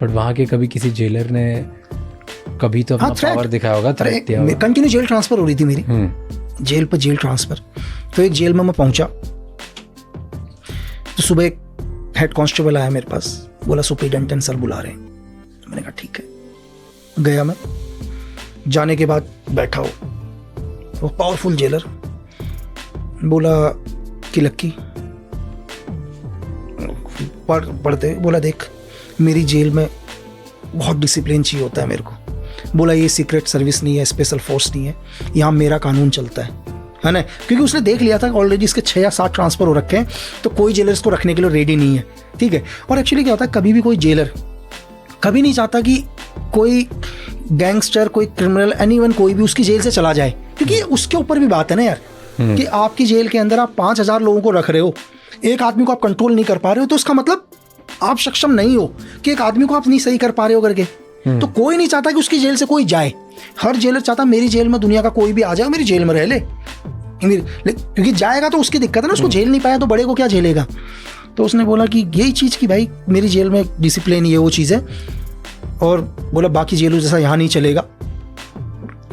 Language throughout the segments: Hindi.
बट वहाँ के कभी किसी जेलर ने कभी तो अपना पावर दिखाया होगा, थ्रेट दिया होगा। कंटिन्यू जेल ट्रांसफर हो रही थी मेरी, जेल पर जेल ट्रांसफर। तो एक जेल में मैं पहुंचा तो सुबह एक हेड कांस्टेबल आया मेरे पास, बोला सुपरिटेंडेंट सर बुला रहे हैं। मैंने कहा ठीक है। गया मैं, जाने के बाद बैठा हो वो पावरफुल जेलर, बोला कि लक्की पढ़ते, बोला देख मेरी जेल में बहुत डिसिप्लिन चाहिए होता है मेरे को। बोला ये सीक्रेट सर्विस नहीं है, स्पेशल फोर्स नहीं है, यहाँ मेरा कानून चलता है ना। क्योंकि उसने देख लिया था ऑलरेडी इसके 6 या 7 ट्रांसफ़र हो रखे हैं, तो कोई जेलर इसको रखने के लिए रेडी नहीं है, ठीक है। और एक्चुअली क्या होता है, कभी भी कोई जेलर कभी नहीं चाहता कि कोई गैंगस्टर, कोई क्रिमिनल, एनीवन कोई भी उसकी जेल से चला जाए, क्योंकि उसके ऊपर भी बात है ना यार कि आपकी जेल के अंदर आप 5,000 लोगों को रख रहे हो, एक आदमी को आप कंट्रोल नहीं कर पा रहे हो, तो उसका मतलब आप सक्षम नहीं हो कि एक आदमी को आप नहीं सही कर पा रहे हो करके। तो कोई नहीं चाहता कि उसकी जेल से कोई जाए। हर जेलर चाहता मेरी जेल में दुनिया का कोई भी आ जाए, मेरी जेल में रह ले, क्योंकि जाएगा तो उसकी दिक्कत है ना, उसको झेल नहीं पाया तो बड़े को क्या झेलेगा। तो उसने बोला कि यही चीज़ कि भाई मेरी जेल में डिसिप्लिन ये वो चीज़ है, और बोला बाकी जेलों जैसा यहाँ नहीं चलेगा।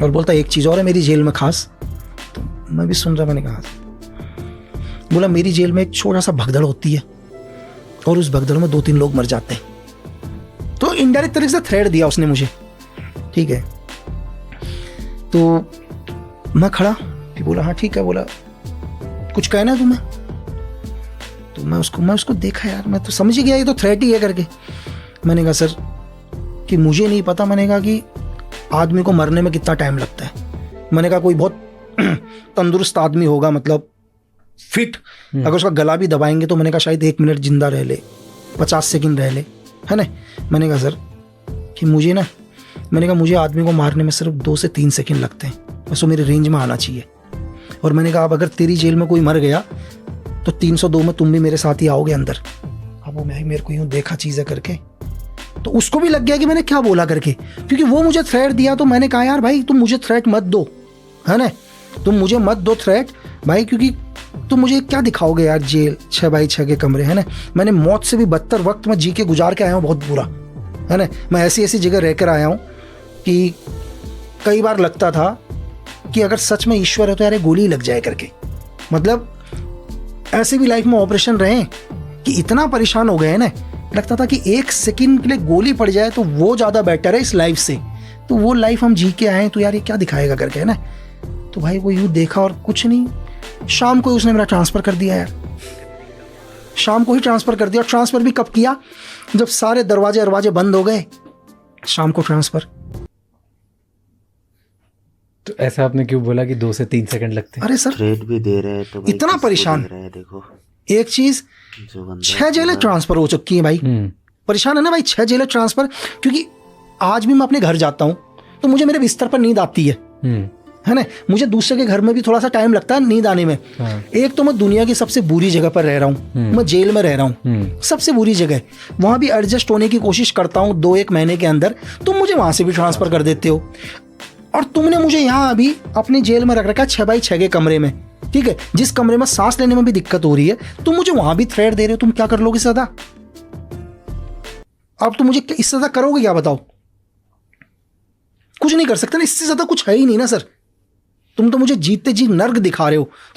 और बोलता एक चीज़ और है मेरी जेल में खास। तो मैं भी सुन रहा, मैंने कहा, बोला मेरी जेल में एक छोटा सा भगदड़ होती है और उस भगदड़ में 2-3 लोग मर जाते हैं। तो इनडायरेक्ट तरीके से थ्रेट दिया उसने मुझे, ठीक है। तो मैं खड़ा, फिर बोला हाँ ठीक है, बोला कुछ कहना है तुम्हें? तो मैं उसको देखा यार, मैं तो समझ ही गया ये तो थ्रेट ही है करके। मैंने कहा सर कि मुझे नहीं पता, मैंने कहा कि आदमी को मरने में कितना टाइम लगता है। मैंने कहा कोई बहुत तंदुरुस्त आदमी होगा, मतलब फिट, अगर उसका गला भी दबाएंगे तो मैंने कहा शायद 1 मिनट जिंदा रह ले, 50 सेकंड रह ले, है ना। मैंने कहा सर कि मैंने कहा मुझे आदमी को मारने में सिर्फ 2 से 3 सेकंड लगते हैं, बस वो मेरे रेंज में आना चाहिए। और मैंने कहा अब अगर तेरी जेल में कोई मर गया तो 302 में तुम भी मेरे साथ ही आओगे अंदर। अब वो मेरे को यूँ देखा चीज़ें करके, तो उसको भी लग गया कि मैंने क्या बोला करके, क्योंकि वो मुझे थ्रेट दिया। तो मैंने कहा यार भाई तुम मुझे थ्रेट मत दो, है ना, तुम मुझे मत दो थ्रेट भाई, क्योंकि तुम मुझे क्या दिखाओगे यार, जेल 6x6 के कमरे, है ना। मैंने मौत से भी बदतर वक्त में जी के गुजार के आया हूँ, बहुत बुरा, है ना। मैं ऐसी ऐसी जगह रह कर आया हूँ कि कई बार लगता था कि अगर सच में ईश्वर है तो यार गोली लग जाए करके। मतलब ऐसे भी लाइफ में ऑपरेशन रहे कि इतना परेशान हो गए हैं ना, लगता था कि 1 सेकंड के लिए गोली पड़ जाए तो वो ज़्यादा बेटर है इस लाइफ से। तो वो लाइफ हम जी के आए हैं, तो यार ये क्या दिखाएगा करके, है ना। तो भाई वो यूँ देखा और कुछ नहीं, शाम को ही उसने मेरा ट्रांसफ़र कर दिया यार, शाम को ही ट्रांसफ़र कर दिया। ट्रांसफ़र भी कब किया, जब सारे दरवाजे बंद हो गए, शाम को ट्रांसफ़र। तो ऐसा आपने क्यों बोला कि 2 से 3 सेकंड लगते हैं? अरे सर थ्रेट भी दे रहे हैं तो इतना परेशान, देखो एक चीज़ 6 जेलें ट्रांसफ़र हो चुकी हैं भाई, परेशान है ना भाई, 6 जेलें ट्रांसफ़र। क्योंकि आज भी मैं अपने घर जाता हूँ तो मुझे मेरे बिस्तर पर नींद आती है ना। मुझे दूसरे के घर में भी थोड़ा सा टाइम लगता है नींद आने में। एक तो मैं दुनिया की सबसे बुरी जगह पर रह रहा हूँ, मैं जेल में रह रहा हूँ, सबसे बुरी जगह, वहाँ भी एडजस्ट होने की कोशिश करता हूँ 2-1 महीने के अंदर, तुम मुझे वहाँ से भी ट्रांसफ़र कर देते हो। और तुमने मुझे यहाँ अभी अपनी जेल में रख रखा है 6x6 के कमरे में, ठीक है, जिस कमरे में सांस लेने में भी दिक्कत हो रही है, तुम मुझे वहाँ भी थ्रेट दे रहे हो। तुम क्या कर लोगे सदा? अब तुम मुझे इससे ज़्यादा करोगे क्या बताओ? कुछ नहीं कर सकते ना, इससे ज़्यादा कुछ है ही नहीं ना सर। तुम तो मुझे जीते जी नर्क दिखा रहे हो। तो